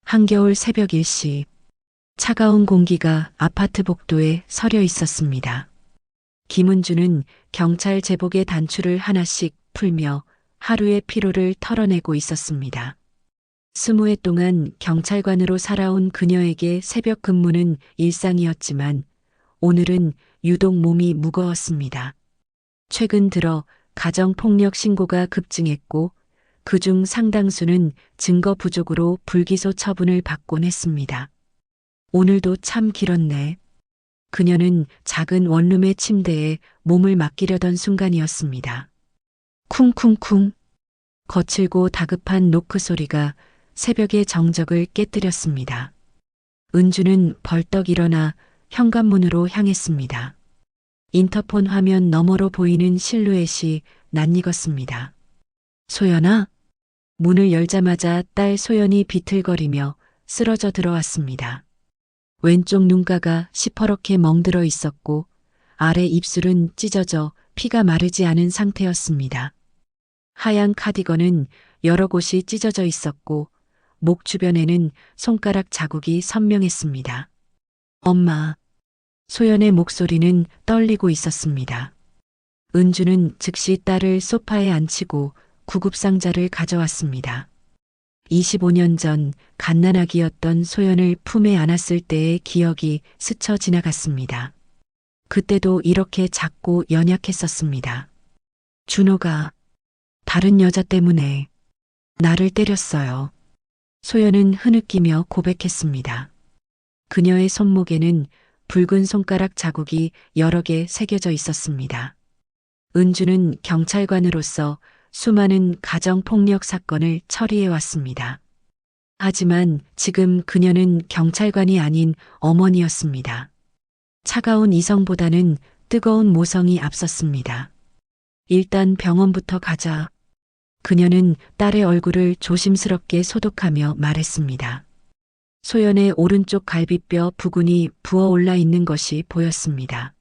한겨울 새벽 1시 차가운 공기가 아파트 복도에 서려 있었습니다. 김은주는 경찰 제복의 단추를 하나씩 풀며 하루의 피로를 털어내고 있었습니다. 20해 동안 경찰관으로 살아온 그녀에게 새벽 근무는 일상이었지만 오늘은 유독 몸이 무거웠습니다. 최근 들어 가정폭력 신고가 급증했고 그중 상당수는 증거 부족으로 불기소 처분을 받곤 했습니다. 오늘도 참 길었네. 그녀는 작은 원룸의 침대에 몸을 맡기려던 순간이었습니다. 쿵쿵쿵. 거칠고 다급한 노크 소리가 새벽의 정적을 깨뜨렸습니다. 은주는 벌떡 일어나 현관문으로 향했습니다. 인터폰 화면 너머로 보이는 실루엣이 낯익었습니다. 소연아? 문을 열자마자 딸 소연이 비틀거리며 쓰러져 들어왔습니다. 왼쪽 눈가가 시퍼렇게 멍들어 있었고 아래 입술은 찢어져 피가 마르지 않은 상태였습니다. 하얀 카디건은 여러 곳이 찢어져 있었고 목 주변에는 손가락 자국이 선명했습니다. 엄마. 소연의 목소리는 떨리고 있었습니다. 은주는 즉시 딸을 소파에 앉히고 구급상자를 가져왔습니다. 25년 전 갓난아기였던 소연을 품에 안았을 때의 기억이 스쳐 지나갔습니다. 그때도 이렇게 작고 연약했었습니다. 준호가 다른 여자 때문에 나를 때렸어요. 소연은 흐느끼며 고백했습니다. 그녀의 손목에는 붉은 손가락 자국이 여러 개 새겨져 있었습니다. 은주는 경찰관으로서 수많은 가정폭력 사건을 처리해 왔습니다. 하지만 지금 그녀는 경찰관이 아닌 어머니였습니다. 차가운 이성보다는 뜨거운 모성이 앞섰습니다. 일단 병원부터 가자. 그녀는 딸의 얼굴을 조심스럽게 소독하며 말했습니다. 소연의 오른쪽 갈비뼈 부근이 부어올라 있는 것이 보였습니다.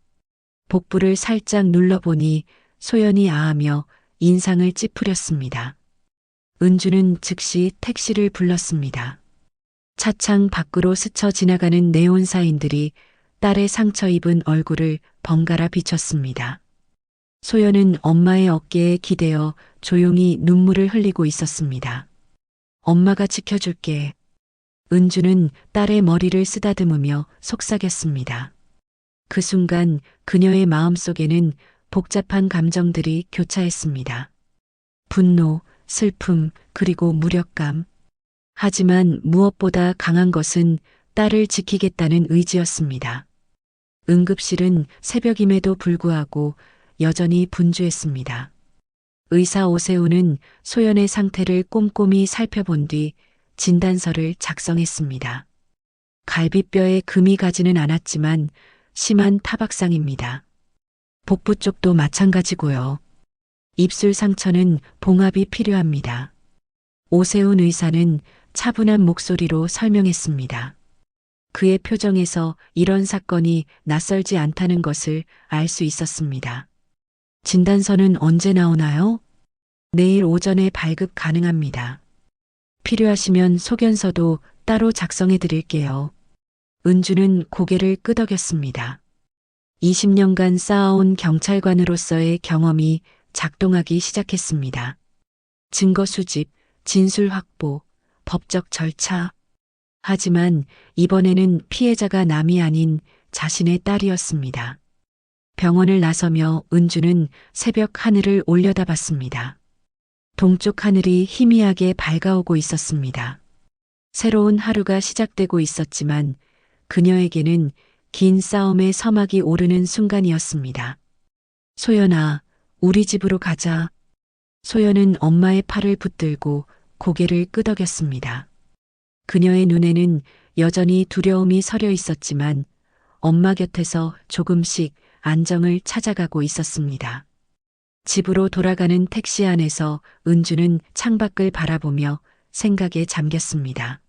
복부를 살짝 눌러보니 소연이 아하며 인상을 찌푸렸습니다. 은주는 즉시 택시를 불렀습니다. 차창 밖으로 스쳐 지나가는 네온사인들이 딸의 상처 입은 얼굴을 번갈아 비췄습니다. 소연은 엄마의 어깨에 기대어 조용히 눈물을 흘리고 있었습니다. 엄마가 지켜줄게. 은주는 딸의 머리를 쓰다듬으며 속삭였습니다. 그 순간 그녀의 마음속에는 복잡한 감정들이 교차했습니다. 분노, 슬픔, 그리고 무력감. 하지만 무엇보다 강한 것은 딸을 지키겠다는 의지였습니다. 응급실은 새벽임에도 불구하고 여전히 분주했습니다. 의사 오세훈은 소연의 상태를 꼼꼼히 살펴본 뒤 진단서를 작성했습니다. 갈비뼈에 금이 가지는 않았지만 심한 타박상입니다. 복부 쪽도 마찬가지고요. 입술 상처는 봉합이 필요합니다. 오세훈 의사는 차분한 목소리로 설명했습니다. 그의 표정에서 이런 사건이 낯설지 않다는 것을 알 수 있었습니다. 진단서는 언제 나오나요? 내일 오전에 발급 가능합니다. 필요하시면 소견서도 따로 작성해 드릴게요. 은주는 고개를 끄덕였습니다. 20년간 쌓아온 경찰관으로서의 경험이 작동하기 시작했습니다. 증거 수집, 진술 확보, 법적 절차. 하지만 이번에는 피해자가 남이 아닌 자신의 딸이었습니다. 병원을 나서며 은주는 새벽 하늘을 올려다봤습니다. 동쪽 하늘이 희미하게 밝아오고 있었습니다. 새로운 하루가 시작되고 있었지만 그녀에게는 긴 싸움의 서막이 오르는 순간이었습니다. 소연아, 우리 집으로 가자. 소연은 엄마의 팔을 붙들고 고개를 끄덕였습니다. 그녀의 눈에는 여전히 두려움이 서려 있었지만 엄마 곁에서 조금씩 안정을 찾아가고 있었습니다. 집으로 돌아가는 택시 안에서 은주는 창밖을 바라보며 생각에 잠겼습니다.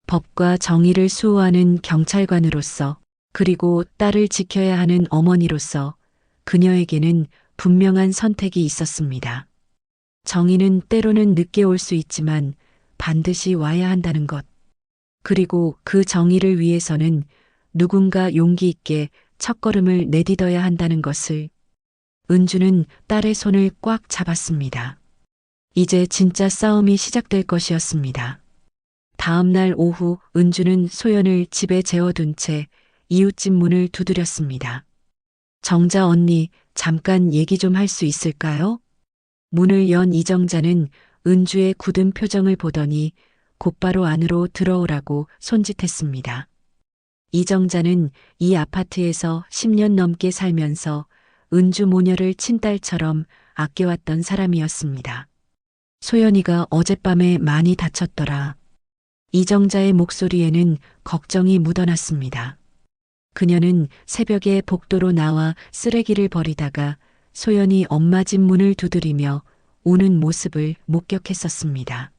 법과 정의를 수호하는 경찰관으로서 그리고 딸을 지켜야 하는 어머니로서 그녀에게는 분명한 선택이 있었습니다. 정의는 때로는 늦게 올 수 있지만 반드시 와야 한다는 것. 그리고 그 정의를 위해서는 누군가 용기 있게 첫걸음을 내딛어야 한다는 것을. 은주는 딸의 손을 꽉 잡았습니다. 이제 진짜 싸움이 시작될 것이었습니다. 다음 날 오후 은주는 소연을 집에 재워둔 채 이웃집 문을 두드렸습니다. 정자 언니, 잠깐 얘기 좀 할 수 있을까요? 문을 연 이정자는 은주의 굳은 표정을 보더니 곧바로 안으로 들어오라고 손짓했습니다. 이정자는 이 아파트에서 10년 넘게 살면서 은주 모녀를 친딸처럼 아껴왔던 사람이었습니다. 소연이가 어젯밤에 많이 다쳤더라. 이정자의 목소리에는 걱정이 묻어났습니다. 그녀는 새벽에 복도로 나와 쓰레기를 버리다가 소연이 엄마 집 문을 두드리며 우는 모습을 목격했었습니다.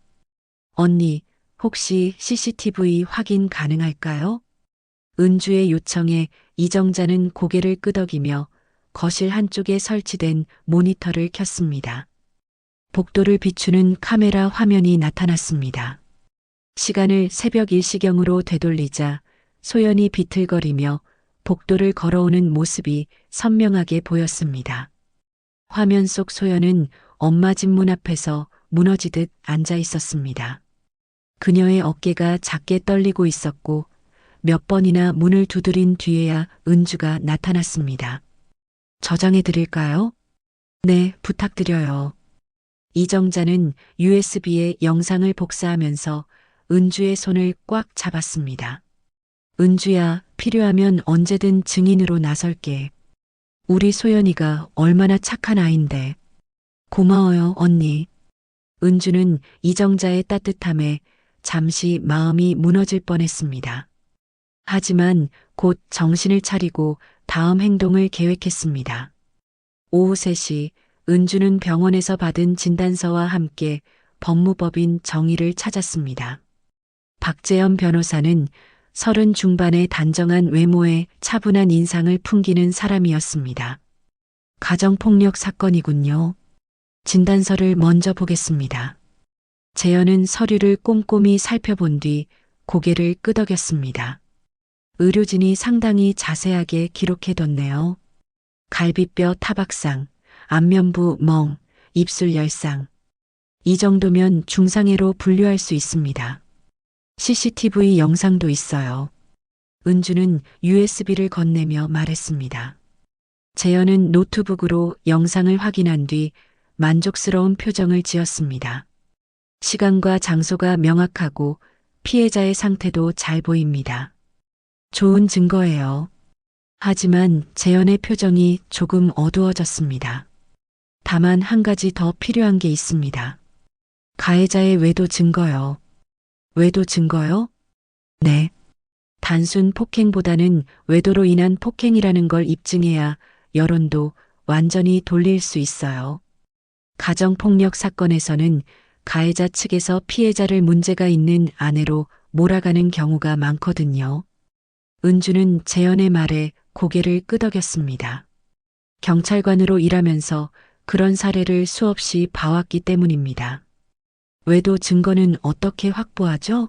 언니, 혹시 CCTV 확인 가능할까요? 은주의 요청에 이정자는 고개를 끄덕이며 거실 한쪽에 설치된 모니터를 켰습니다. 복도를 비추는 카메라 화면이 나타났습니다. 시간을 새벽 1시경으로 되돌리자 소연이 비틀거리며 복도를 걸어오는 모습이 선명하게 보였습니다. 화면 속 소연은 엄마 집 문 앞에서 무너지듯 앉아 있었습니다. 그녀의 어깨가 작게 떨리고 있었고 몇 번이나 문을 두드린 뒤에야 은주가 나타났습니다. 저장해 드릴까요? 네, 부탁드려요. 이정자는 USB에 영상을 복사하면서 은주의 손을 꽉 잡았습니다. 은주야, 필요하면 언제든 증인으로 나설게. 우리 소연이가 얼마나 착한 아인데. 고마워요, 언니. 은주는 이정자의 따뜻함에 잠시 마음이 무너질 뻔했습니다. 하지만 곧 정신을 차리고 다음 행동을 계획했습니다. 오후 3시 은주는 병원에서 받은 진단서와 함께 법무법인 정희를 찾았습니다. 박재현 변호사는 30 중반의 단정한 외모에 차분한 인상을 풍기는 사람이었습니다. 가정폭력 사건이군요. 진단서를 먼저 보겠습니다. 재현은 서류를 꼼꼼히 살펴본 뒤 고개를 끄덕였습니다. 의료진이 상당히 자세하게 기록해뒀네요. 갈비뼈 타박상, 안면부 멍, 입술 열상. 이 정도면 중상해로 분류할 수 있습니다. CCTV 영상도 있어요. 은주는 USB를 건네며 말했습니다. 재현은 노트북으로 영상을 확인한 뒤 만족스러운 표정을 지었습니다. 시간과 장소가 명확하고 피해자의 상태도 잘 보입니다. 좋은 증거예요. 하지만 재현의 표정이 조금 어두워졌습니다. 다만 한 가지 더 필요한 게 있습니다. 가해자의 외도 증거요. 외도 증거요? 네. 단순 폭행보다는 외도로 인한 폭행이라는 걸 입증해야 여론도 완전히 돌릴 수 있어요. 가정폭력 사건에서는 가해자 측에서 피해자를 문제가 있는 아내로 몰아가는 경우가 많거든요. 은주는 재현의 말에 고개를 끄덕였습니다. 경찰관으로 일하면서 그런 사례를 수없이 봐왔기 때문입니다. 외도 증거는 어떻게 확보하죠?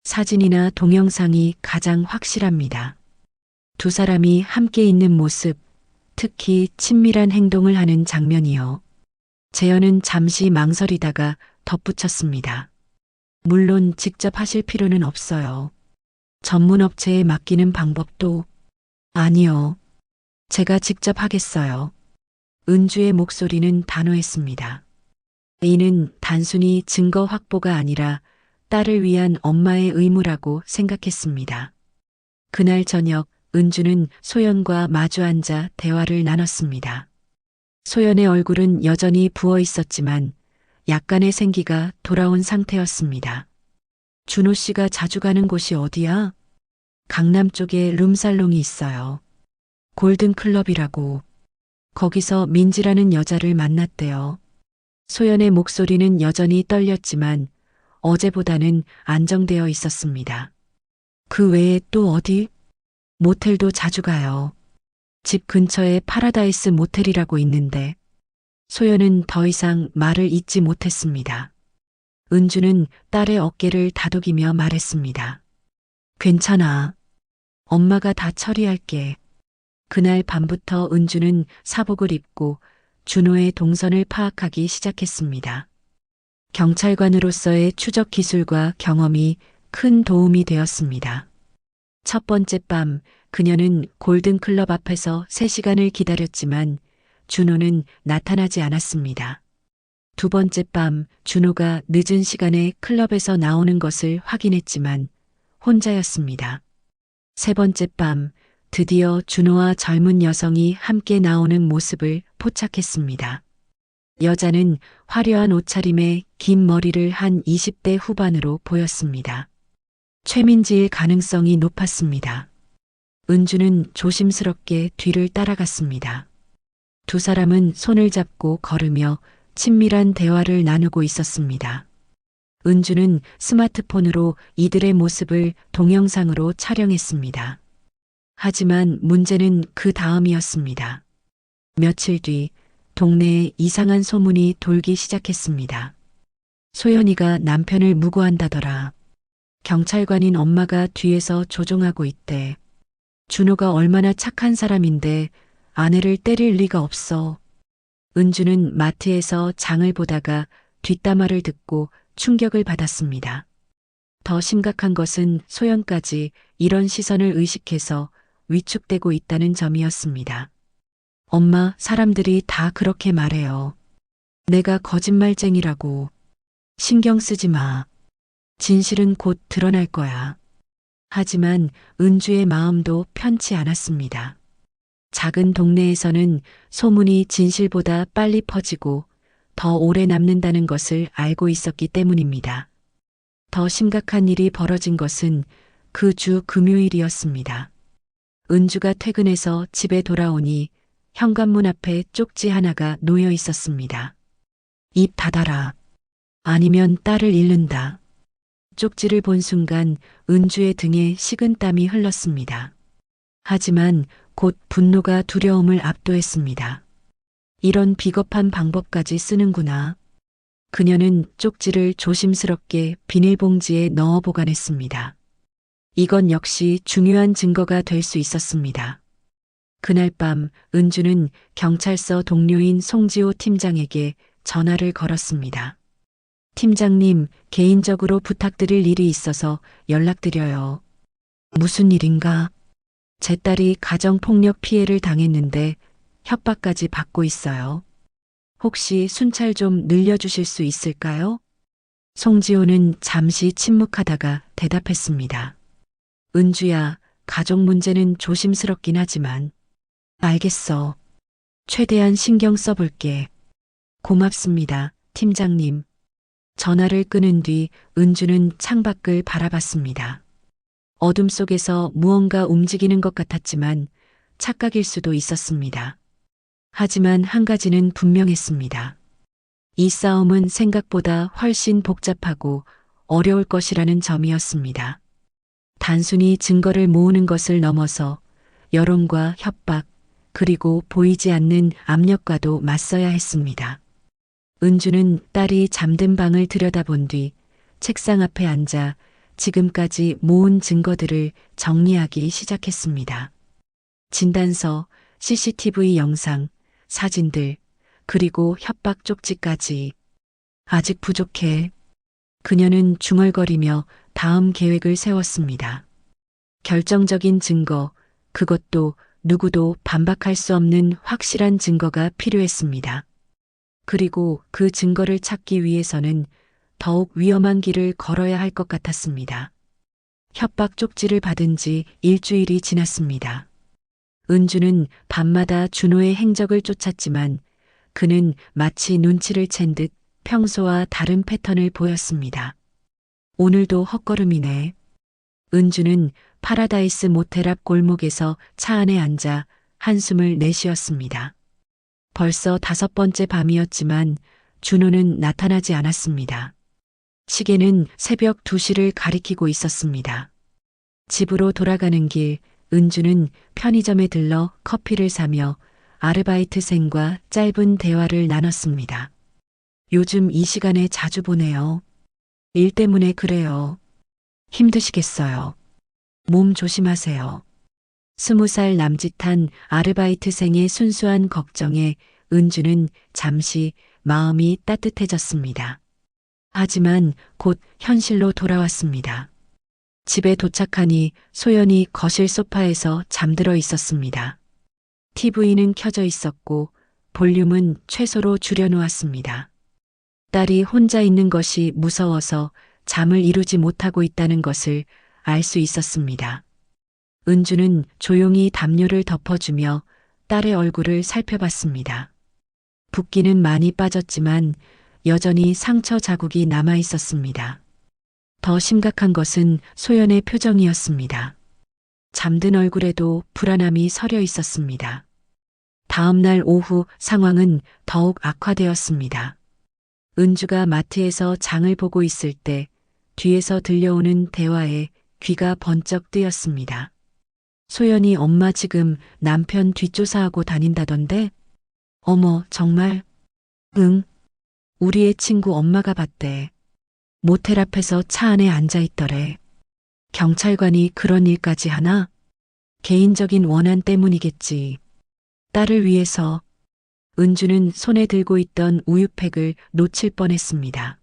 사진이나 동영상이 가장 확실합니다. 두 사람이 함께 있는 모습, 특히 친밀한 행동을 하는 장면이요. 재현은 잠시 망설이다가 덧붙였습니다. 물론 직접 하실 필요는 없어요. 전문 업체에 맡기는 방법도. 아니요. 제가 직접 하겠어요. 은주의 목소리는 단호했습니다. 이는 단순히 증거 확보가 아니라 딸을 위한 엄마의 의무라고 생각했습니다. 그날 저녁 은주는 소연과 마주 앉아 대화를 나눴습니다. 소연의 얼굴은 여전히 부어 있었지만 약간의 생기가 돌아온 상태였습니다. 준호 씨가 자주 가는 곳이 어디야? 강남 쪽에 룸살롱이 있어요. 골든클럽이라고. 거기서 민지라는 여자를 만났대요. 소연의 목소리는 여전히 떨렸지만 어제보다는 안정되어 있었습니다. 그 외에 또 어디? 모텔도 자주 가요. 집 근처에 파라다이스 모텔이라고 있는데. 소연은 더 이상 말을 잇지 못했습니다. 은주는 딸의 어깨를 다독이며 말했습니다. 괜찮아. 엄마가 다 처리할게. 그날 밤부터 은주는 사복을 입고 준호의 동선을 파악하기 시작했습니다. 경찰관으로서의 추적 기술과 경험이 큰 도움이 되었습니다. 첫 번째 밤, 그녀는 골든클럽 앞에서 3시간을 기다렸지만 준호는 나타나지 않았습니다. 두 번째 밤, 준호가 늦은 시간에 클럽에서 나오는 것을 확인했지만 혼자였습니다. 세 번째 밤, 드디어 준호와 젊은 여성이 함께 나오는 모습을 포착했습니다. 여자는 화려한 옷차림에 긴 머리를 한 20대 후반으로 보였습니다. 최민지일 가능성이 높았습니다. 은주는 조심스럽게 뒤를 따라갔습니다. 두 사람은 손을 잡고 걸으며 친밀한 대화를 나누고 있었습니다. 은주는 스마트폰으로 이들의 모습을 동영상으로 촬영했습니다. 하지만 문제는 그 다음이었습니다. 며칠 뒤 동네에 이상한 소문이 돌기 시작했습니다. 소연이가 남편을 무고한다더라. 경찰관인 엄마가 뒤에서 조종하고 있대. 준호가 얼마나 착한 사람인데 아내를 때릴 리가 없어. 은주는 마트에서 장을 보다가 뒷담화를 듣고 충격을 받았습니다. 더 심각한 것은 소연까지 이런 시선을 의식해서 위축되고 있다는 점이었습니다. 엄마, 사람들이 다 그렇게 말해요. 내가 거짓말쟁이라고. 신경 쓰지 마. 진실은 곧 드러날 거야. 하지만 은주의 마음도 편치 않았습니다. 작은 동네에서는 소문이 진실보다 빨리 퍼지고 더 오래 남는다는 것을 알고 있었기 때문입니다. 더 심각한 일이 벌어진 것은 그 주 금요일이었습니다. 은주가 퇴근해서 집에 돌아오니 현관문 앞에 쪽지 하나가 놓여 있었습니다. 입 닫아라. 아니면 딸을 잃는다. 쪽지를 본 순간 은주의 등에 식은땀이 흘렀습니다. 하지만 곧 분노가 두려움을 압도했습니다. 이런 비겁한 방법까지 쓰는구나. 그녀는 쪽지를 조심스럽게 비닐봉지에 넣어 보관했습니다. 이건 역시 중요한 증거가 될 수 있었습니다. 그날 밤 은주는 경찰서 동료인 송지호 팀장에게 전화를 걸었습니다. 팀장님, 개인적으로 부탁드릴 일이 있어서 연락드려요. 무슨 일인가? 제 딸이 가정폭력 피해를 당했는데 협박까지 받고 있어요. 혹시 순찰 좀 늘려주실 수 있을까요? 송지호는 잠시 침묵하다가 대답했습니다. 은주야, 가족 문제는 조심스럽긴 하지만. 알겠어. 최대한 신경 써볼게. 고맙습니다, 팀장님. 전화를 끊은 뒤 은주는 창밖을 바라봤습니다. 어둠 속에서 무언가 움직이는 것 같았지만 착각일 수도 있었습니다. 하지만 한 가지는 분명했습니다. 이 싸움은 생각보다 훨씬 복잡하고 어려울 것이라는 점이었습니다. 단순히 증거를 모으는 것을 넘어서 여론과 협박, 그리고 보이지 않는 압력과도 맞서야 했습니다. 은주는 딸이 잠든 방을 들여다본 뒤 책상 앞에 앉아 지금까지 모은 증거들을 정리하기 시작했습니다. 진단서, CCTV 영상, 사진들, 그리고 협박 쪽지까지. 아직 부족해. 그녀는 중얼거리며 다음 계획을 세웠습니다. 결정적인 증거, 그것도 누구도 반박할 수 없는 확실한 증거가 필요했습니다. 그리고 그 증거를 찾기 위해서는 더욱 위험한 길을 걸어야 할 것 같았습니다. 협박 쪽지를 받은 지 일주일이 지났습니다. 은주는 밤마다 준호의 행적을 쫓았지만 그는 마치 눈치를 챈 듯 평소와 다른 패턴을 보였습니다. 오늘도 헛걸음이네. 은주는 파라다이스 모텔 앞 골목에서 차 안에 앉아 한숨을 내쉬었습니다. 벌써 5번째 밤이었지만 준호는 나타나지 않았습니다. 시계는 새벽 2시를 가리키고 있었습니다. 집으로 돌아가는 길, 은주는 편의점에 들러 커피를 사며 아르바이트생과 짧은 대화를 나눴습니다. 요즘 이 시간에 자주 보네요. 일 때문에 그래요. 힘드시겠어요. 몸 조심하세요. 20살 남짓한 아르바이트생의 순수한 걱정에 은주는 잠시 마음이 따뜻해졌습니다. 하지만 곧 현실로 돌아왔습니다. 집에 도착하니 소연이 거실 소파에서 잠들어 있었습니다. TV는 켜져 있었고 볼륨은 최소로 줄여놓았습니다. 딸이 혼자 있는 것이 무서워서 잠을 이루지 못하고 있다는 것을 알 수 있었습니다. 은주는 조용히 담요를 덮어주며 딸의 얼굴을 살펴봤습니다. 붓기는 많이 빠졌지만 여전히 상처 자국이 남아 있었습니다. 더 심각한 것은 소연의 표정이었습니다. 잠든 얼굴에도 불안함이 서려 있었습니다. 다음 날 오후 상황은 더욱 악화되었습니다. 은주가 마트에서 장을 보고 있을 때 뒤에서 들려오는 대화에 귀가 번쩍 뜨였습니다. 소연이 엄마 지금 남편 뒷조사하고 다닌다던데? 어머, 정말? 응. 우리의 친구 엄마가 봤대. 모텔 앞에서 차 안에 앉아 있더래. 경찰관이 그런 일까지 하나? 개인적인 원한 때문이겠지. 딸을 위해서. 은주는 손에 들고 있던 우유팩을 놓칠 뻔했습니다.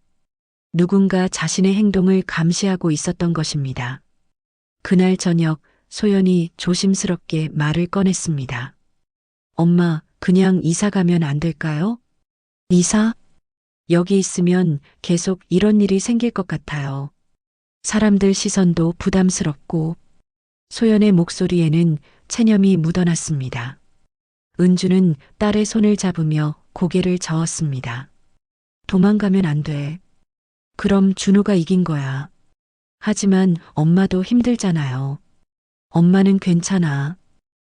누군가 자신의 행동을 감시하고 있었던 것입니다. 그날 저녁 소연이 조심스럽게 말을 꺼냈습니다. 엄마, 그냥 이사 가면 안 될까요? 이사? 여기 있으면 계속 이런 일이 생길 것 같아요. 사람들 시선도 부담스럽고. 소연의 목소리에는 체념이 묻어났습니다. 은주는 딸의 손을 잡으며 고개를 저었습니다. 도망가면 안 돼. 그럼 준호가 이긴 거야. 하지만 엄마도 힘들잖아요. 엄마는 괜찮아.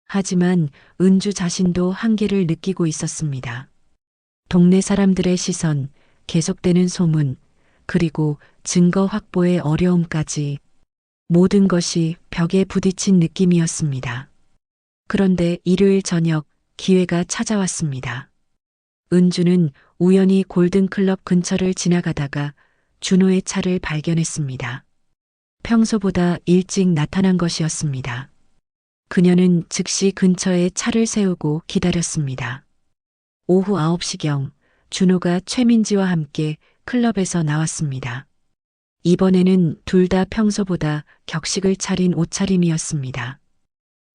하지만 은주 자신도 한계를 느끼고 있었습니다. 동네 사람들의 시선, 계속되는 소문, 그리고 증거 확보의 어려움까지 모든 것이 벽에 부딪힌 느낌이었습니다. 그런데 일요일 저녁 기회가 찾아왔습니다. 은주는 우연히 골든클럽 근처를 지나가다가 준호의 차를 발견했습니다. 평소보다 일찍 나타난 것이었습니다. 그녀는 즉시 근처에 차를 세우고 기다렸습니다. 오후 9시경 준호가 최민지와 함께 클럽에서 나왔습니다. 이번에는 둘 다 평소보다 격식을 차린 옷차림이었습니다.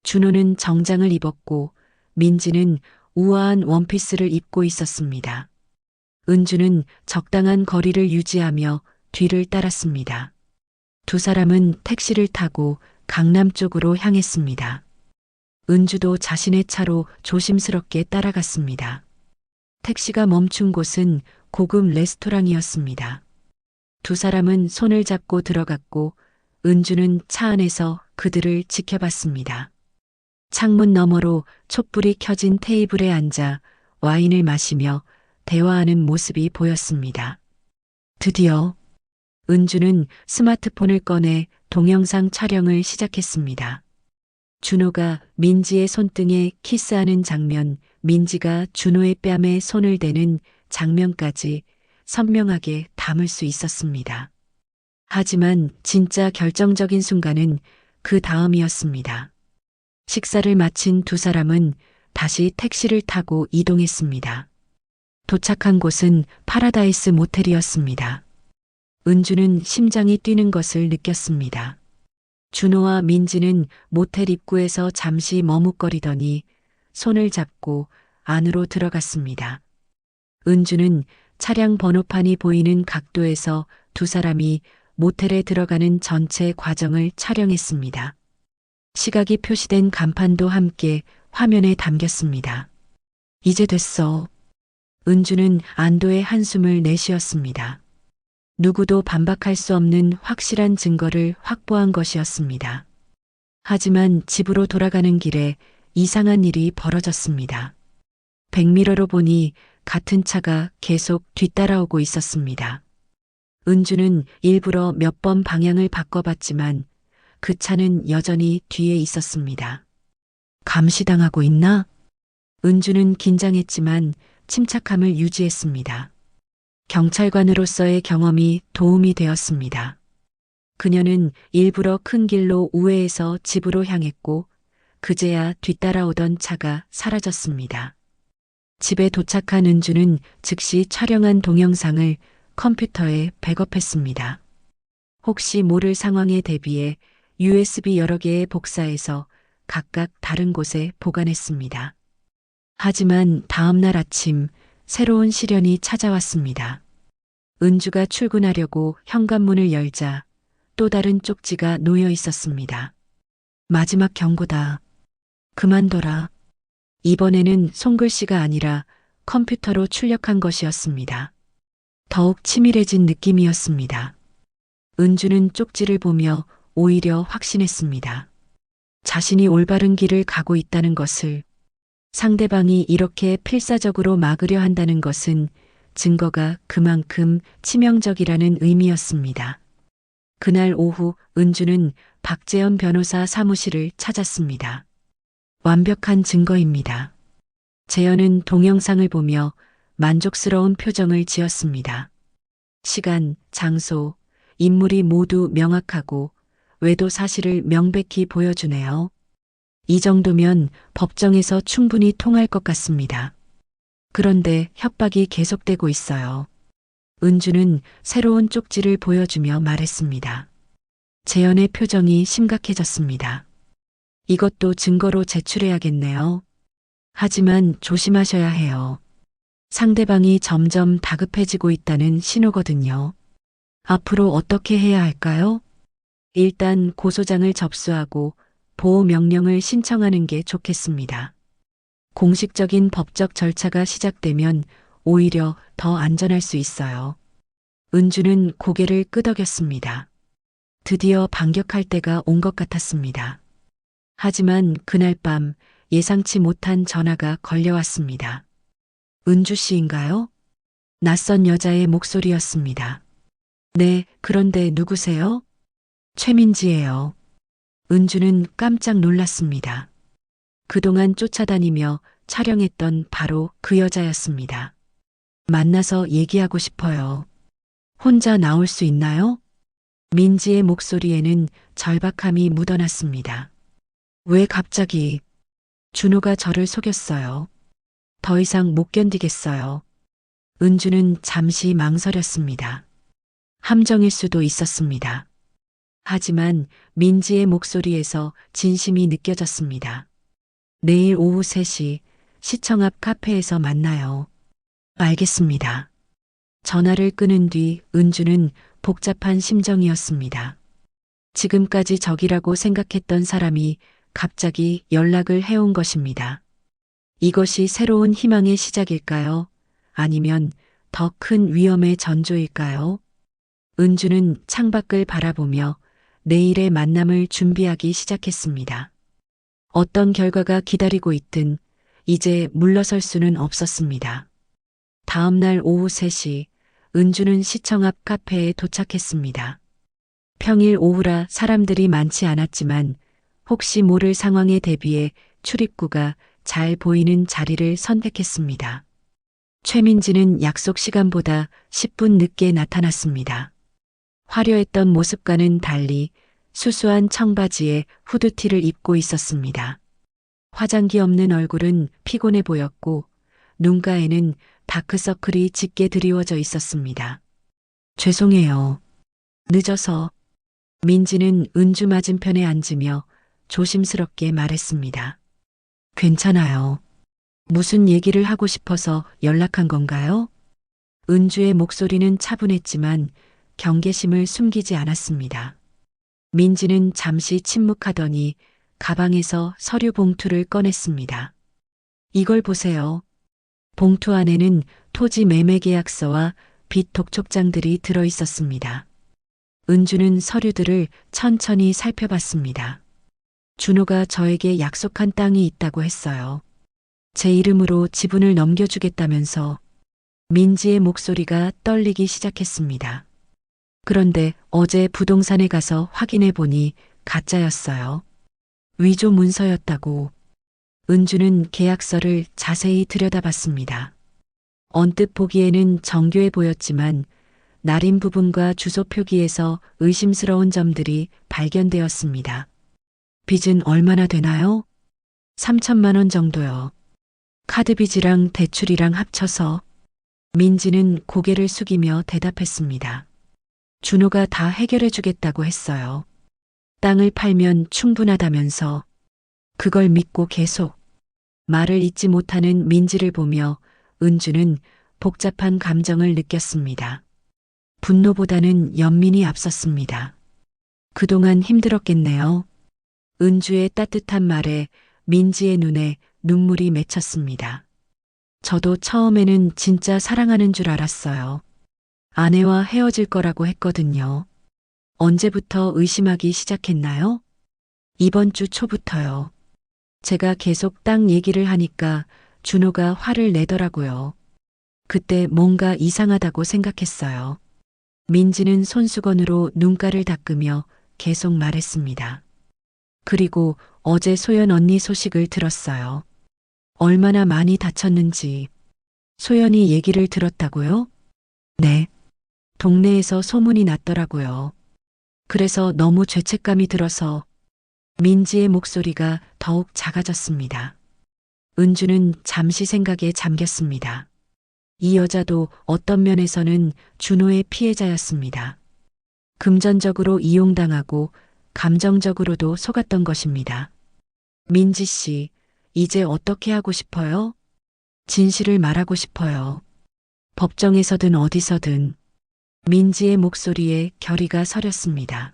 준호는 정장을 입었고 민지는 우아한 원피스를 입고 있었습니다. 은주는 적당한 거리를 유지하며 뒤를 따랐습니다. 두 사람은 택시를 타고 강남 쪽으로 향했습니다. 은주도 자신의 차로 조심스럽게 따라갔습니다. 택시가 멈춘 곳은 고급 레스토랑이었습니다. 두 사람은 손을 잡고 들어갔고 은주는 차 안에서 그들을 지켜봤습니다. 창문 너머로 촛불이 켜진 테이블에 앉아 와인을 마시며 대화하는 모습이 보였습니다. 드디어 은주는 스마트폰을 꺼내 동영상 촬영을 시작했습니다. 준호가 민지의 손등에 키스하는 장면, 민지가 준호의 뺨에 손을 대는 장면까지 선명하게 담을 수 있었습니다. 하지만 진짜 결정적인 순간은 그 다음이었습니다. 식사를 마친 두 사람은 다시 택시를 타고 이동했습니다. 도착한 곳은 파라다이스 모텔이었습니다. 은주는 심장이 뛰는 것을 느꼈습니다. 준호와 민지는 모텔 입구에서 잠시 머뭇거리더니 손을 잡고 안으로 들어갔습니다. 은주는 차량 번호판이 보이는 각도에서 두 사람이 모텔에 들어가는 전체 과정을 촬영했습니다. 시각이 표시된 간판도 함께 화면에 담겼습니다. 이제 됐어. 은주는 안도의 한숨을 내쉬었습니다. 누구도 반박할 수 없는 확실한 증거를 확보한 것이었습니다. 하지만 집으로 돌아가는 길에 이상한 일이 벌어졌습니다. 백미러로 보니 같은 차가 계속 뒤따라오고 있었습니다. 은주는 일부러 몇 번 방향을 바꿔봤지만 그 차는 여전히 뒤에 있었습니다. 감시당하고 있나? 은주는 긴장했지만 침착함을 유지했습니다. 경찰관으로서의 경험이 도움이 되었습니다. 그녀는 일부러 큰 길로 우회해서 집으로 향했고 그제야 뒤따라오던 차가 사라졌습니다. 집에 도착한 은주는 즉시 촬영한 동영상을 컴퓨터에 백업했습니다. 혹시 모를 상황에 대비해 USB 여러 개에 복사해서 각각 다른 곳에 보관했습니다. 하지만 다음 날 아침 새로운 시련이 찾아왔습니다. 은주가 출근하려고 현관문을 열자 또 다른 쪽지가 놓여 있었습니다. 마지막 경고다. 그만둬라. 이번에는 손글씨가 아니라 컴퓨터로 출력한 것이었습니다. 더욱 치밀해진 느낌이었습니다. 은주는 쪽지를 보며 오히려 확신했습니다. 자신이 올바른 길을 가고 있다는 것을, 상대방이 이렇게 필사적으로 막으려 한다는 것은 증거가 그만큼 치명적이라는 의미였습니다. 그날 오후 은주는 박재현 변호사 사무실을 찾았습니다. 완벽한 증거입니다. 재현은 동영상을 보며 만족스러운 표정을 지었습니다. 시간, 장소, 인물이 모두 명확하고 외도 사실을 명백히 보여주네요. 이 정도면 법정에서 충분히 통할 것 같습니다. 그런데 협박이 계속되고 있어요. 은주는 새로운 쪽지를 보여주며 말했습니다. 재현의 표정이 심각해졌습니다. 이것도 증거로 제출해야겠네요. 하지만 조심하셔야 해요. 상대방이 점점 다급해지고 있다는 신호거든요. 앞으로 어떻게 해야 할까요? 일단 고소장을 접수하고 보호 명령을 신청하는 게 좋겠습니다. 공식적인 법적 절차가 시작되면 오히려 더 안전할 수 있어요. 은주는 고개를 끄덕였습니다. 드디어 반격할 때가 온 것 같았습니다. 하지만 그날 밤 예상치 못한 전화가 걸려왔습니다. 은주 씨인가요? 낯선 여자의 목소리였습니다. 네, 그런데 누구세요? 최민지예요. 은주는 깜짝 놀랐습니다. 그동안 쫓아다니며 촬영했던 바로 그 여자였습니다. 만나서 얘기하고 싶어요. 혼자 나올 수 있나요? 민지의 목소리에는 절박함이 묻어났습니다. 왜 갑자기? 준호가 저를 속였어요. 더 이상 못 견디겠어요. 은주는 잠시 망설였습니다. 함정일 수도 있었습니다. 하지만 민지의 목소리에서 진심이 느껴졌습니다. 내일 오후 3시 시청 앞 카페에서 만나요. 알겠습니다. 전화를 끊은 뒤 은주는 복잡한 심정이었습니다. 지금까지 적이라고 생각했던 사람이 갑자기 연락을 해온 것입니다. 이것이 새로운 희망의 시작일까요? 아니면 더 큰 위험의 전조일까요? 은주는 창밖을 바라보며 내일의 만남을 준비하기 시작했습니다. 어떤 결과가 기다리고 있든 이제 물러설 수는 없었습니다. 다음 날 오후 3시 은주는 시청 앞 카페에 도착했습니다. 평일 오후라 사람들이 많지 않았지만 혹시 모를 상황에 대비해 출입구가 잘 보이는 자리를 선택했습니다. 최민지는 약속 시간보다 10분 늦게 나타났습니다. 화려했던 모습과는 달리 수수한 청바지에 후드티를 입고 있었습니다. 화장기 없는 얼굴은 피곤해 보였고 눈가에는 다크서클이 짙게 드리워져 있었습니다. 죄송해요. 늦어서. 민지는 은주 맞은편에 앉으며 조심스럽게 말했습니다. 괜찮아요. 무슨 얘기를 하고 싶어서 연락한 건가요? 은주의 목소리는 차분했지만 경계심을 숨기지 않았습니다. 민지는 잠시 침묵하더니 가방에서 서류 봉투를 꺼냈습니다. 이걸 보세요. 봉투 안에는 토지 매매 계약서와 빚 독촉장들이 들어 있었습니다. 은주는 서류들을 천천히 살펴봤습니다. 준호가 저에게 약속한 땅이 있다고 했어요. 제 이름으로 지분을 넘겨주겠다면서. 민지의 목소리가 떨리기 시작했습니다. 그런데 어제 부동산에 가서 확인해 보니 가짜였어요. 위조 문서였다고. 은주는 계약서를 자세히 들여다봤습니다. 언뜻 보기에는 정교해 보였지만 날인 부분과 주소 표기에서 의심스러운 점들이 발견되었습니다. 빚은 얼마나 되나요? 3천만 원 정도요. 카드 빚이랑 대출이랑 합쳐서. 민지는 고개를 숙이며 대답했습니다. 준호가 다 해결해 주겠다고 했어요. 땅을 팔면 충분하다면서. 그걸 믿고 계속. 말을 잇지 못하는 민지를 보며 은주는 복잡한 감정을 느꼈습니다. 분노보다는 연민이 앞섰습니다. 그동안 힘들었겠네요. 은주의 따뜻한 말에 민지의 눈에 눈물이 맺혔습니다. 저도 처음에는 진짜 사랑하는 줄 알았어요. 아내와 헤어질 거라고 했거든요. 언제부터 의심하기 시작했나요? 이번 주 초부터요. 제가 계속 땅 얘기를 하니까 준호가 화를 내더라고요. 그때 뭔가 이상하다고 생각했어요. 민지는 손수건으로 눈가를 닦으며 계속 말했습니다. 그리고 어제 소연 언니 소식을 들었어요. 얼마나 많이 다쳤는지. 소연이 얘기를 들었다고요? 네. 동네에서 소문이 났더라고요. 그래서 너무 죄책감이 들어서. 민지의 목소리가 더욱 작아졌습니다. 은주는 잠시 생각에 잠겼습니다. 이 여자도 어떤 면에서는 준호의 피해자였습니다. 금전적으로 이용당하고 감정적으로도 속았던 것입니다. 민지 씨, 이제 어떻게 하고 싶어요? 진실을 말하고 싶어요. 법정에서든 어디서든. 민지의 목소리에 결의가 서렸습니다.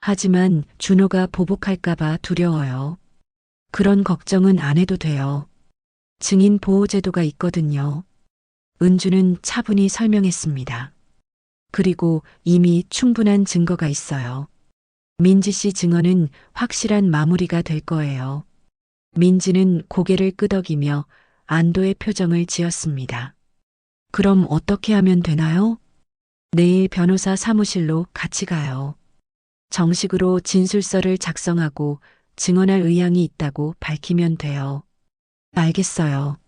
하지만 준호가 보복할까봐 두려워요. 그런 걱정은 안 해도 돼요. 증인 보호제도가 있거든요. 은주는 차분히 설명했습니다. 그리고 이미 충분한 증거가 있어요. 민지 씨 증언은 확실한 마무리가 될 거예요. 민지는 고개를 끄덕이며 안도의 표정을 지었습니다. 그럼 어떻게 하면 되나요? 내일 변호사 사무실로 같이 가요. 정식으로 진술서를 작성하고 증언할 의향이 있다고 밝히면 돼요. 알겠어요.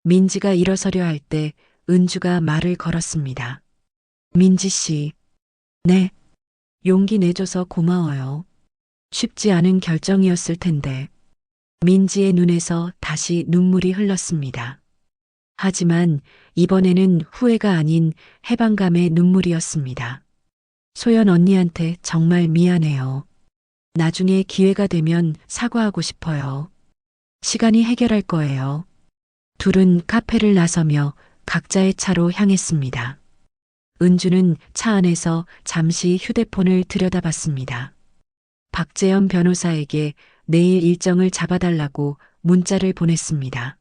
민지가 일어서려 할 때 은주가 말을 걸었습니다. 민지 씨. 네. 용기 내줘서 고마워요. 쉽지 않은 결정이었을 텐데. 민지의 눈에서 다시 눈물이 흘렀습니다. 하지만 이번에는 후회가 아닌 해방감의 눈물이었습니다. 소연 언니한테 정말 미안해요. 나중에 기회가 되면 사과하고 싶어요. 시간이 해결할 거예요. 둘은 카페를 나서며 각자의 차로 향했습니다. 은주는 차 안에서 잠시 휴대폰을 들여다봤습니다. 박재현 변호사에게 내일 일정을 잡아달라고 문자를 보냈습니다.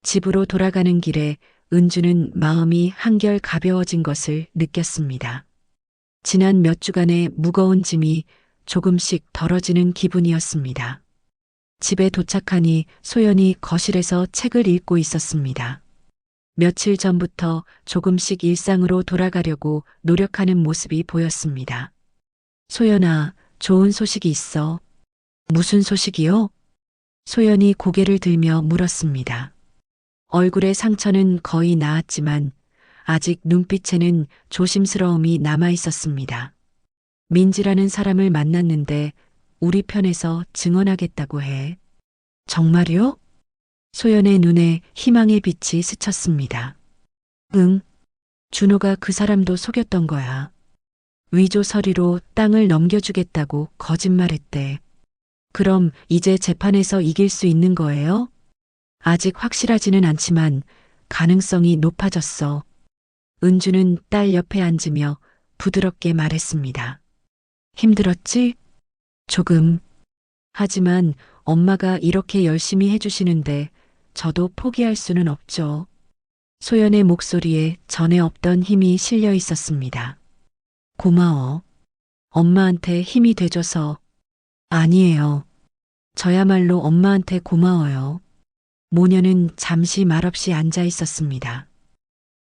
집으로 돌아가는 길에 은주는 마음이 한결 가벼워진 것을 느꼈습니다. 지난 몇 주간의 무거운 짐이 조금씩 덜어지는 기분이었습니다. 집에 도착하니 소연이 거실에서 책을 읽고 있었습니다. 며칠 전부터 조금씩 일상으로 돌아가려고 노력하는 모습이 보였습니다. 소연아, 좋은 소식이 있어. 무슨 소식이요? 소연이 고개를 들며 물었습니다. 얼굴의 상처는 거의 나았지만 아직 눈빛에는 조심스러움이 남아 있었습니다. 민지라는 사람을 만났는데 우리 편에서 증언하겠다고 해. 정말요? 소연의 눈에 희망의 빛이 스쳤습니다. 응. 준호가 그 사람도 속였던 거야. 위조 서류로 땅을 넘겨주겠다고 거짓말했대. 그럼 이제 재판에서 이길 수 있는 거예요? 아직 확실하지는 않지만 가능성이 높아졌어. 은주는 딸 옆에 앉으며 부드럽게 말했습니다. 힘들었지? 조금. 하지만 엄마가 이렇게 열심히 해주시는데 저도 포기할 수는 없죠. 소연의 목소리에 전에 없던 힘이 실려 있었습니다. 고마워. 엄마한테 힘이 돼줘서. 아니에요. 저야말로 엄마한테 고마워요. 모녀는 잠시 말없이 앉아 있었습니다.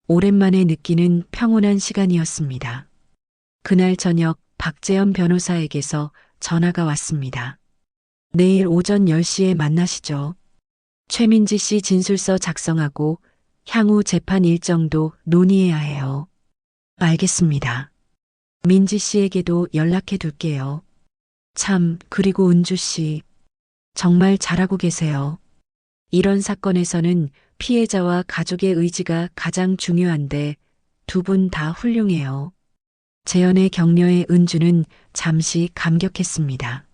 오랜만에 느끼는 평온한 시간이었습니다. 그날 저녁 박재현 변호사에게서 전화가 왔습니다. 내일 오전 10시에 만나시죠. 최민지 씨 진술서 작성하고 향후 재판 일정도 논의해야 해요. 알겠습니다. 민지 씨에게도 연락해 둘게요. 참, 그리고 은주 씨. 정말 잘하고 계세요. 이런 사건에서는 피해자와 가족의 의지가 가장 중요한데 두 분 다 훌륭해요. 재연의 격려에 은주는 잠시 감격했습니다.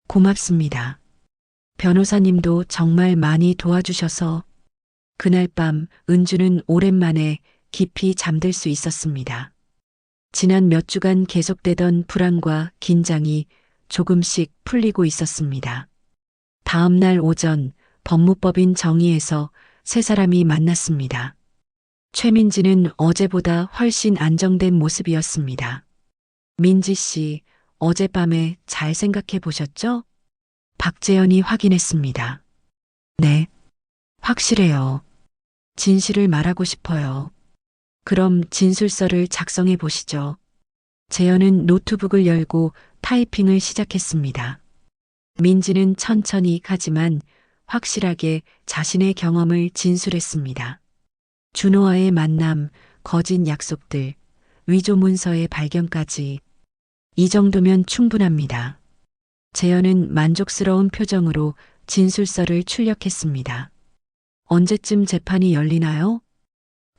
고맙습니다. 변호사님도 정말 많이 도와주셔서 그날 밤 은주는 오랜만에 깊이 잠들 수 있었습니다. 지난 몇 주간 계속되던 불안과 긴장이 조금씩 풀리고 있었습니다. 다음 날 오전 법무법인 정의에서 세 사람이 만났습니다. 최민지는 어제보다 훨씬 안정된 모습이었습니다. 민지 씨, 어젯밤에 잘 생각해 보셨죠? 박재현이 확인했습니다. 네, 확실해요. 진실을 말하고 싶어요. 그럼 진술서를 작성해 보시죠. 재현은 노트북을 열고 타이핑을 시작했습니다. 민지는 천천히 하지만 확실하게 자신의 경험을 진술했습니다. 준호와의 만남, 거짓 약속들, 위조 문서의 발견까지. 이 정도면 충분합니다. 재현은 만족스러운 표정으로 진술서를 출력했습니다. 언제쯤 재판이 열리나요?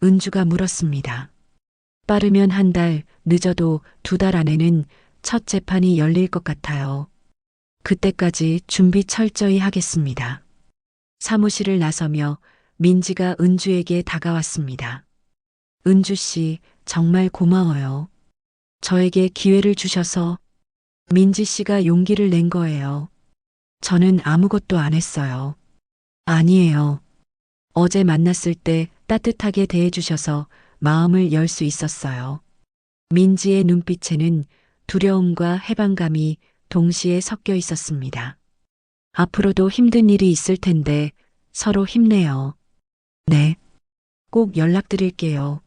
은주가 물었습니다. 빠르면 한 달, 늦어도 2달 안에는 첫 재판이 열릴 것 같아요. 그때까지 준비 철저히 하겠습니다. 사무실을 나서며 민지가 은주에게 다가왔습니다. 은주 씨, 정말 고마워요. 저에게 기회를 주셔서. 민지 씨가 용기를 낸 거예요. 저는 아무것도 안 했어요. 아니에요. 어제 만났을 때 따뜻하게 대해주셔서 마음을 열 수 있었어요. 민지의 눈빛에는 두려움과 해방감이 동시에 섞여 있었습니다. 앞으로도 힘든 일이 있을 텐데 서로 힘내요. 네. 꼭 연락드릴게요.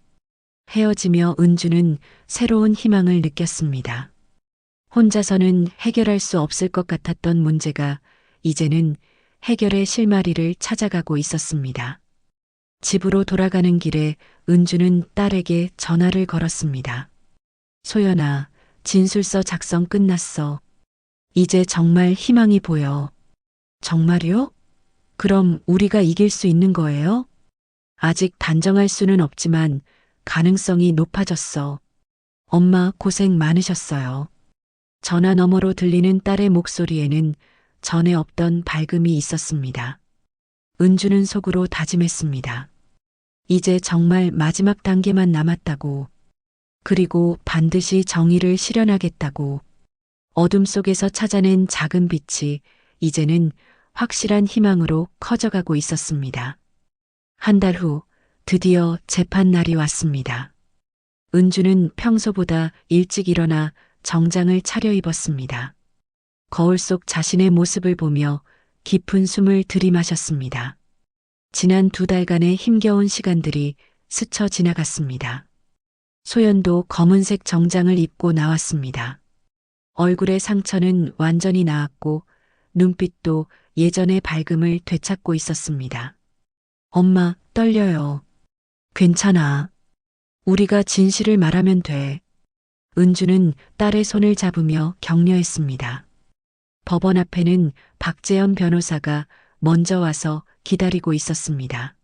헤어지며 은주는 새로운 희망을 느꼈습니다. 혼자서는 해결할 수 없을 것 같았던 문제가 이제는 해결의 실마리를 찾아가고 있었습니다. 집으로 돌아가는 길에 은주는 딸에게 전화를 걸었습니다. 소연아, 진술서 작성 끝났어. 이제 정말 희망이 보여. 정말요? 그럼 우리가 이길 수 있는 거예요? 아직 단정할 수는 없지만 가능성이 높아졌어. 엄마 고생 많으셨어요. 전화 너머로 들리는 딸의 목소리에는 전에 없던 밝음이 있었습니다. 은주는 속으로 다짐했습니다. 이제 정말 마지막 단계만 남았다고. 그리고 반드시 정의를 실현하겠다고. 어둠 속에서 찾아낸 작은 빛이 이제는 확실한 희망으로 커져가고 있었습니다. 한 달 후 드디어 재판 날이 왔습니다. 은주는 평소보다 일찍 일어나 정장을 차려입었습니다. 거울 속 자신의 모습을 보며 깊은 숨을 들이마셨습니다. 지난 2달간의 힘겨운 시간들이 스쳐 지나갔습니다. 소연도 검은색 정장을 입고 나왔습니다. 얼굴의 상처는 완전히 나았고 눈빛도 예전의 밝음을 되찾고 있었습니다. 엄마, 떨려요. 괜찮아. 우리가 진실을 말하면 돼. 은주는 딸의 손을 잡으며 격려했습니다. 법원 앞에는 박재현 변호사가 먼저 와서 기다리고 있었습니다.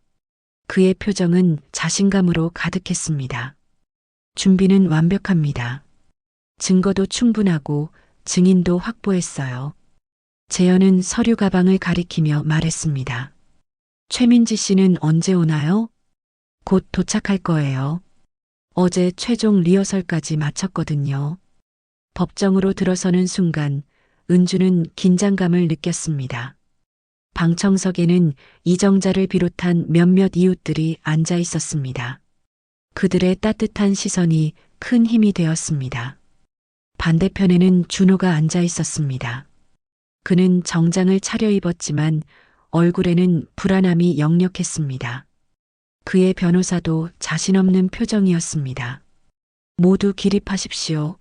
그의 표정은 자신감으로 가득했습니다. 준비는 완벽합니다. 증거도 충분하고 증인도 확보했어요. 재현은 서류 가방을 가리키며 말했습니다. 최민지 씨는 언제 오나요? 곧 도착할 거예요. 어제 최종 리허설까지 마쳤거든요. 법정으로 들어서는 순간 은주는 긴장감을 느꼈습니다. 방청석에는 이정자를 비롯한 몇몇 이웃들이 앉아 있었습니다. 그들의 따뜻한 시선이 큰 힘이 되었습니다. 반대편에는 준호가 앉아 있었습니다. 그는 정장을 차려입었지만 얼굴에는 불안함이 역력했습니다. 그의 변호사도 자신 없는 표정이었습니다. 모두 기립하십시오.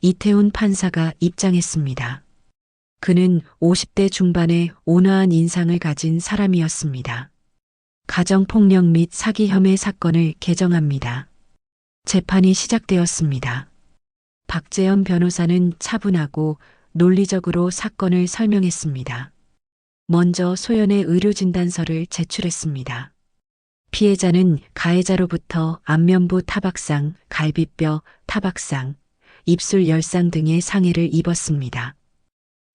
이태훈 판사가 입장했습니다. 그는 50대 중반의 온화한 인상을 가진 사람이었습니다. 가정폭력 및 사기 혐의 사건을 개정합니다. 재판이 시작되었습니다. 박재현 변호사는 차분하고 논리적으로 사건을 설명했습니다. 먼저 소연의 의료진단서를 제출했습니다. 피해자는 가해자로부터 안면부 타박상, 갈비뼈 타박상, 입술 열상 등의 상해를 입었습니다.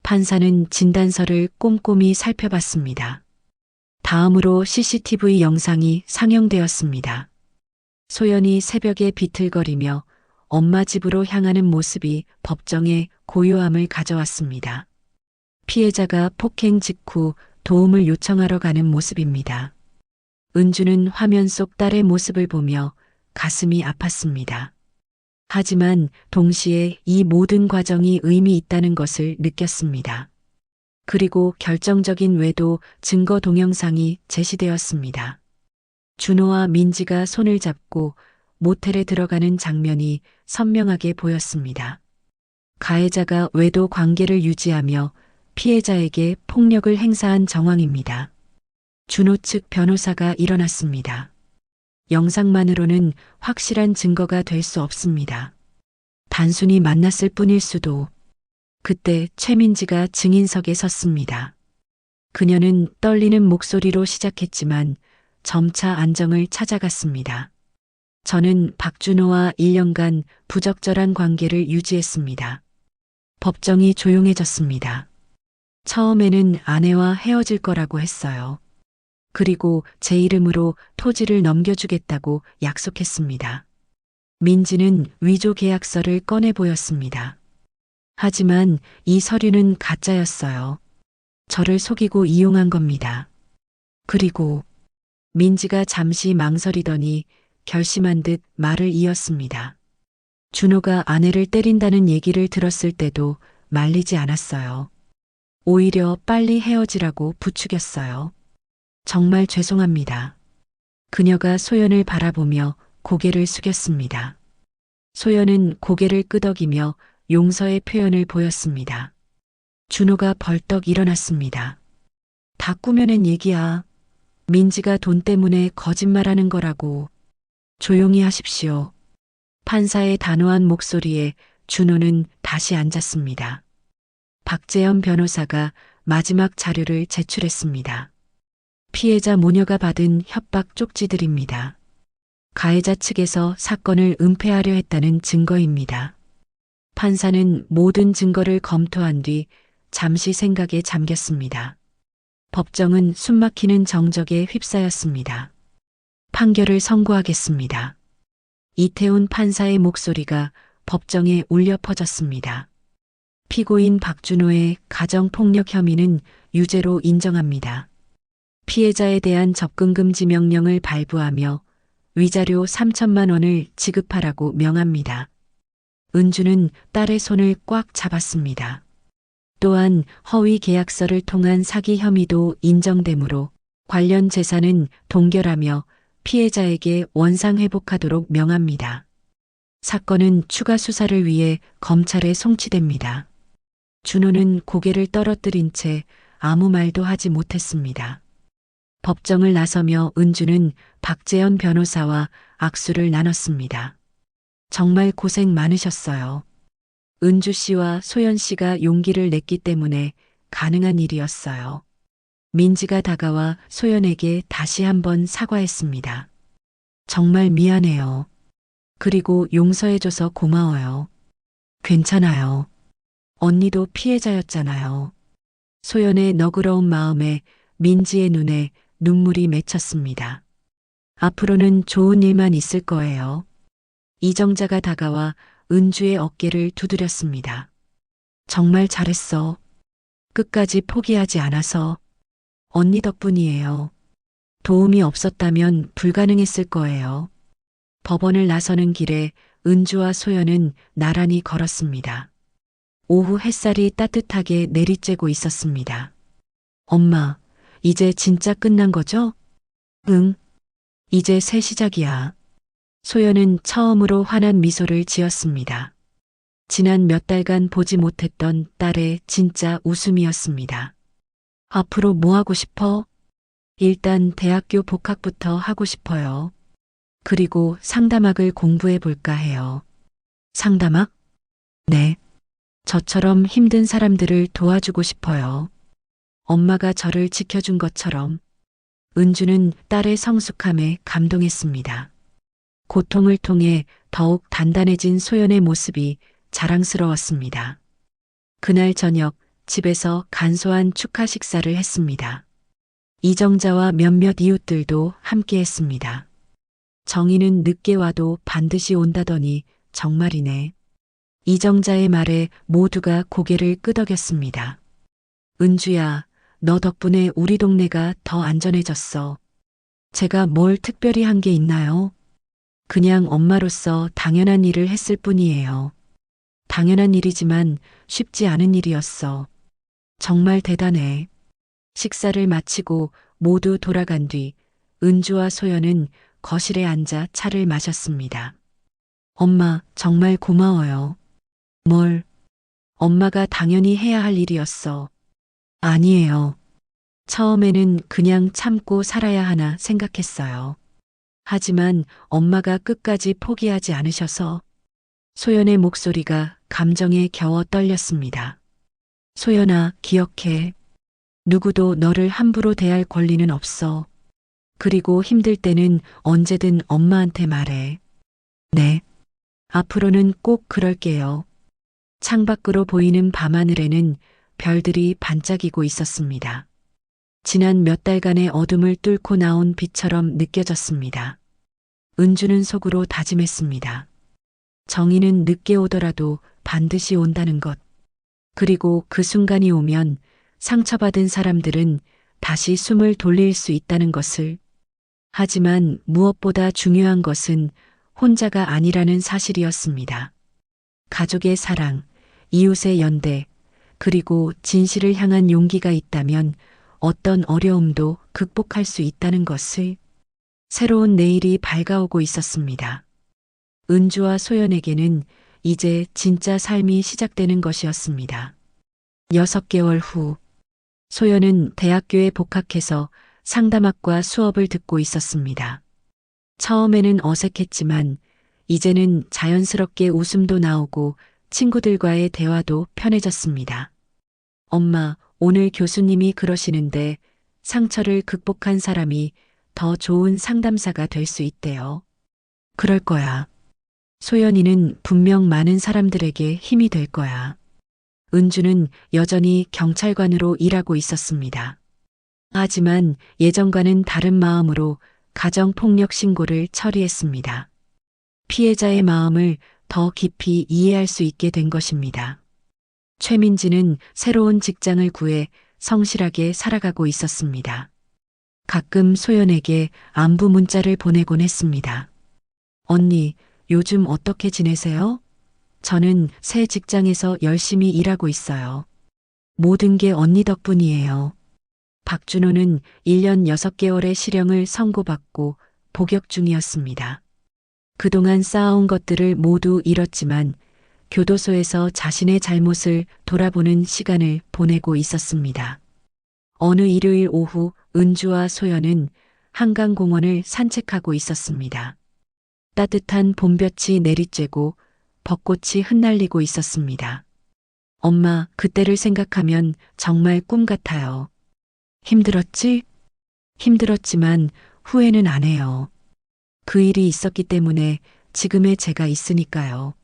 판사는 진단서를 꼼꼼히 살펴봤습니다. 다음으로 CCTV 영상이 상영되었습니다. 소연이 새벽에 비틀거리며 엄마 집으로 향하는 모습이 법정에 고요함을 가져왔습니다. 피해자가 폭행 직후 도움을 요청하러 가는 모습입니다. 은주는 화면 속 딸의 모습을 보며 가슴이 아팠습니다. 하지만 동시에 이 모든 과정이 의미 있다는 것을 느꼈습니다. 그리고 결정적인 외도 증거 동영상이 제시되었습니다. 준호와 민지가 손을 잡고 모텔에 들어가는 장면이 선명하게 보였습니다. 가해자가 외도 관계를 유지하며 피해자에게 폭력을 행사한 정황입니다. 준호 측 변호사가 일어났습니다. 영상만으로는 확실한 증거가 될 수 없습니다. 단순히 만났을 뿐일 수도. 그때 최민지가 증인석에 섰습니다. 그녀는 떨리는 목소리로 시작했지만 점차 안정을 찾아갔습니다. 저는 박준호와 1년간 부적절한 관계를 유지했습니다. 법정이 조용해졌습니다. 처음에는 아내와 헤어질 거라고 했어요. 그리고 제 이름으로 토지를 넘겨주겠다고 약속했습니다. 민지는 위조 계약서를 꺼내 보였습니다. 하지만 이 서류는 가짜였어요. 저를 속이고 이용한 겁니다. 그리고 민지가 잠시 망설이더니 결심한 듯 말을 이었습니다. 준호가 아내를 때린다는 얘기를 들었을 때도 말리지 않았어요. 오히려 빨리 헤어지라고 부추겼어요. 정말 죄송합니다. 그녀가 소연을 바라보며 고개를 숙였습니다. 소연은 고개를 끄덕이며 용서의 표현을 보였습니다. 준호가 벌떡 일어났습니다. 다 꾸며낸 얘기야. 민지가 돈 때문에 거짓말하는 거라고. 조용히 하십시오. 판사의 단호한 목소리에 준호는 다시 앉았습니다. 박재현 변호사가 마지막 자료를 제출했습니다. 피해자 모녀가 받은 협박 쪽지들입니다. 가해자 측에서 사건을 은폐하려 했다는 증거입니다. 판사는 모든 증거를 검토한 뒤 잠시 생각에 잠겼습니다. 법정은 숨막히는 정적에 휩싸였습니다. 판결을 선고하겠습니다. 이태훈 판사의 목소리가 법정에 울려 퍼졌습니다. 피고인 박준호의 가정폭력 혐의는 유죄로 인정합니다. 피해자에 대한 접근금지 명령을 발부하며 위자료 3천만 원을 지급하라고 명합니다. 은주는 딸의 손을 꽉 잡았습니다. 또한 허위 계약서를 통한 사기 혐의도 인정되므로 관련 재산은 동결하며 피해자에게 원상회복하도록 명합니다. 사건은 추가 수사를 위해 검찰에 송치됩니다. 준호는 고개를 떨어뜨린 채 아무 말도 하지 못했습니다. 법정을 나서며 은주는 박재현 변호사와 악수를 나눴습니다. 정말 고생 많으셨어요. 은주 씨와 소연 씨가 용기를 냈기 때문에 가능한 일이었어요. 민지가 다가와 소연에게 다시 한번 사과했습니다. 정말 미안해요. 그리고 용서해줘서 고마워요. 괜찮아요. 언니도 피해자였잖아요. 소연의 너그러운 마음에 민지의 눈에 눈물이 맺혔습니다. 앞으로는 좋은 일만 있을 거예요. 이정자가 다가와 은주의 어깨를 두드렸습니다. 정말 잘했어. 끝까지 포기하지 않아서. 언니 덕분이에요. 도움이 없었다면 불가능했을 거예요. 법원을 나서는 길에 은주와 소연은 나란히 걸었습니다. 오후 햇살이 따뜻하게 내리쬐고 있었습니다. 엄마, 이제 진짜 끝난 거죠? 응. 이제 새 시작이야. 소연은 처음으로 환한 미소를 지었습니다. 지난 몇 달간 보지 못했던 딸의 진짜 웃음이었습니다. 앞으로 뭐 하고 싶어? 일단 대학교 복학부터 하고 싶어요. 그리고 상담학을 공부해 볼까 해요. 상담학? 네. 저처럼 힘든 사람들을 도와주고 싶어요. 엄마가 저를 지켜준 것처럼. 은주는 딸의 성숙함에 감동했습니다. 고통을 통해 더욱 단단해진 소연의 모습이 자랑스러웠습니다. 그날 저녁 집에서 간소한 축하 식사를 했습니다. 이정자와 몇몇 이웃들도 함께 했습니다. 정희는 늦게 와도 반드시 온다더니 정말이네. 이정자의 말에 모두가 고개를 끄덕였습니다. 은주야, 너 덕분에 우리 동네가 더 안전해졌어. 제가 뭘 특별히 한 게 있나요? 그냥 엄마로서 당연한 일을 했을 뿐이에요. 당연한 일이지만 쉽지 않은 일이었어. 정말 대단해. 식사를 마치고 모두 돌아간 뒤 은주와 소연은 거실에 앉아 차를 마셨습니다. 엄마, 정말 고마워요. 뭘? 엄마가 당연히 해야 할 일이었어. 아니에요. 처음에는 그냥 참고 살아야 하나 생각했어요. 하지만 엄마가 끝까지 포기하지 않으셔서 소연의 목소리가 감정에 겨워 떨렸습니다. 소연아, 기억해. 누구도 너를 함부로 대할 권리는 없어. 그리고 힘들 때는 언제든 엄마한테 말해. 네. 앞으로는 꼭 그럴게요. 창밖으로 보이는 밤하늘에는 별들이 반짝이고 있었습니다. 지난 몇 달간의 어둠을 뚫고 나온 빛처럼 느껴졌습니다. 은주는 속으로 다짐했습니다. 정희는 늦게 오더라도 반드시 온다는 것. 그리고 그 순간이 오면 상처받은 사람들은 다시 숨을 돌릴 수 있다는 것을. 하지만 무엇보다 중요한 것은 혼자가 아니라는 사실이었습니다. 가족의 사랑, 이웃의 연대, 그리고 진실을 향한 용기가 있다면 어떤 어려움도 극복할 수 있다는 것을. 새로운 내일이 밝아오고 있었습니다. 은주와 소연에게는 이제 진짜 삶이 시작되는 것이었습니다. 6개월 후, 소연은 대학교에 복학해서 상담학과 수업을 듣고 있었습니다. 처음에는 어색했지만 이제는 자연스럽게 웃음도 나오고 친구들과의 대화도 편해졌습니다. 엄마, 오늘 교수님이 그러시는데 상처를 극복한 사람이 더 좋은 상담사가 될 수 있대요. 그럴 거야. 소연이는 분명 많은 사람들에게 힘이 될 거야. 은주는 여전히 경찰관으로 일하고 있었습니다. 하지만 예전과는 다른 마음으로 가정폭력 신고를 처리했습니다. 피해자의 마음을 더 깊이 이해할 수 있게 된 것입니다. 최민지는 새로운 직장을 구해 성실하게 살아가고 있었습니다. 가끔 소연에게 안부 문자를 보내곤 했습니다. 언니, 요즘 어떻게 지내세요? 저는 새 직장에서 열심히 일하고 있어요. 모든 게 언니 덕분이에요. 박준호는 1년 6개월의 실형을 선고받고 복역 중이었습니다. 그동안 쌓아온 것들을 모두 잃었지만 교도소에서 자신의 잘못을 돌아보는 시간을 보내고 있었습니다. 어느 일요일 오후 은주와 소연은 한강공원을 산책하고 있었습니다. 따뜻한 봄볕이 내리쬐고 벚꽃이 흩날리고 있었습니다. 엄마, 그때를 생각하면 정말 꿈 같아요. 힘들었지? 힘들었지만 후회는 안 해요. 그 일이 있었기 때문에 지금의 제가 있으니까요.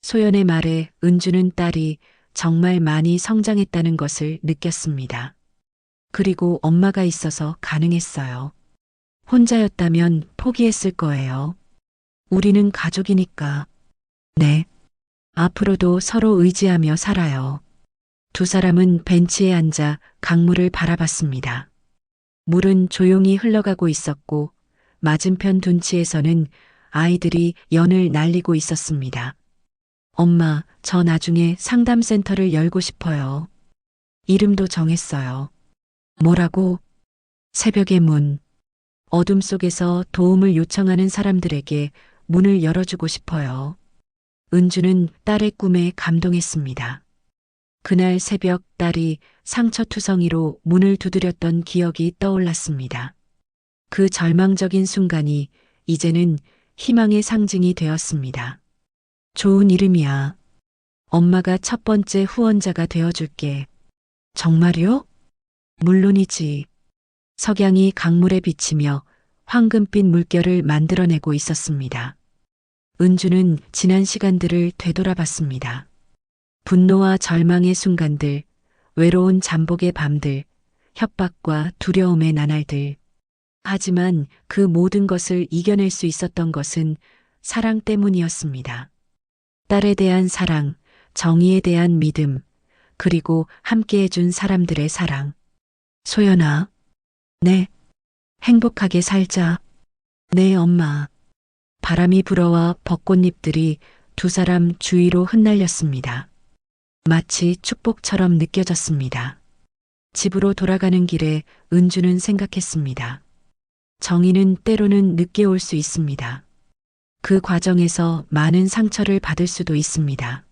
소연의 말에 은주는 딸이 정말 많이 성장했다는 것을 느꼈습니다. 그리고 엄마가 있어서 가능했어요. 혼자였다면 포기했을 거예요. 우리는 가족이니까. 네. 앞으로도 서로 의지하며 살아요. 두 사람은 벤치에 앉아 강물을 바라봤습니다. 물은 조용히 흘러가고 있었고 맞은편 둔치에서는 아이들이 연을 날리고 있었습니다. 엄마, 저 나중에 상담센터를 열고 싶어요. 이름도 정했어요. 뭐라고? 새벽의 문. 어둠 속에서 도움을 요청하는 사람들에게 문을 열어주고 싶어요. 은주는 딸의 꿈에 감동했습니다. 그날 새벽 딸이 상처투성이로 문을 두드렸던 기억이 떠올랐습니다. 그 절망적인 순간이 이제는 희망의 상징이 되었습니다. 좋은 이름이야. 엄마가 첫 번째 후원자가 되어줄게. 정말요? 물론이지. 석양이 강물에 비치며 황금빛 물결을 만들어내고 있었습니다. 은주는 지난 시간들을 되돌아봤습니다. 분노와 절망의 순간들, 외로운 잠복의 밤들, 협박과 두려움의 나날들. 하지만 그 모든 것을 이겨낼 수 있었던 것은 사랑 때문이었습니다. 딸에 대한 사랑, 정의에 대한 믿음, 그리고 함께 해준 사람들의 사랑. 소연아. 네. 행복하게 살자. 네, 엄마. 바람이 불어와 벚꽃잎들이 두 사람 주위로 흩날렸습니다. 마치 축복처럼 느껴졌습니다. 집으로 돌아가는 길에 은주는 생각했습니다. 정의는 때로는 늦게 올 수 있습니다. 그 과정에서 많은 상처를 받을 수도 있습니다.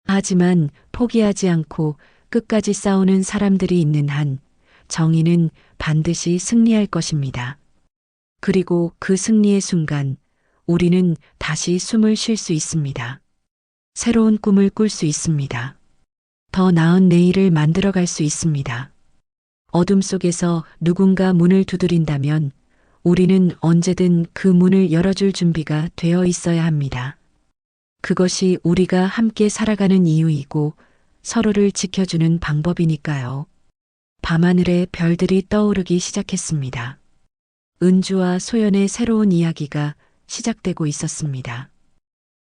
하지만 포기하지 않고 끝까지 싸우는 사람들이 있는 한 정의는 반드시 승리할 것입니다. 그리고 그 승리의 순간 우리는 다시 숨을 쉴 수 있습니다. 새로운 꿈을 꿀 수 있습니다. 더 나은 내일을 만들어갈 수 있습니다. 어둠 속에서 누군가 문을 두드린다면 우리는 언제든 그 문을 열어줄 준비가 되어 있어야 합니다. 그것이 우리가 함께 살아가는 이유이고 서로를 지켜주는 방법이니까요. 밤하늘에 별들이 떠오르기 시작했습니다. 은주와 소연의 새로운 이야기가 시작되고 있었습니다.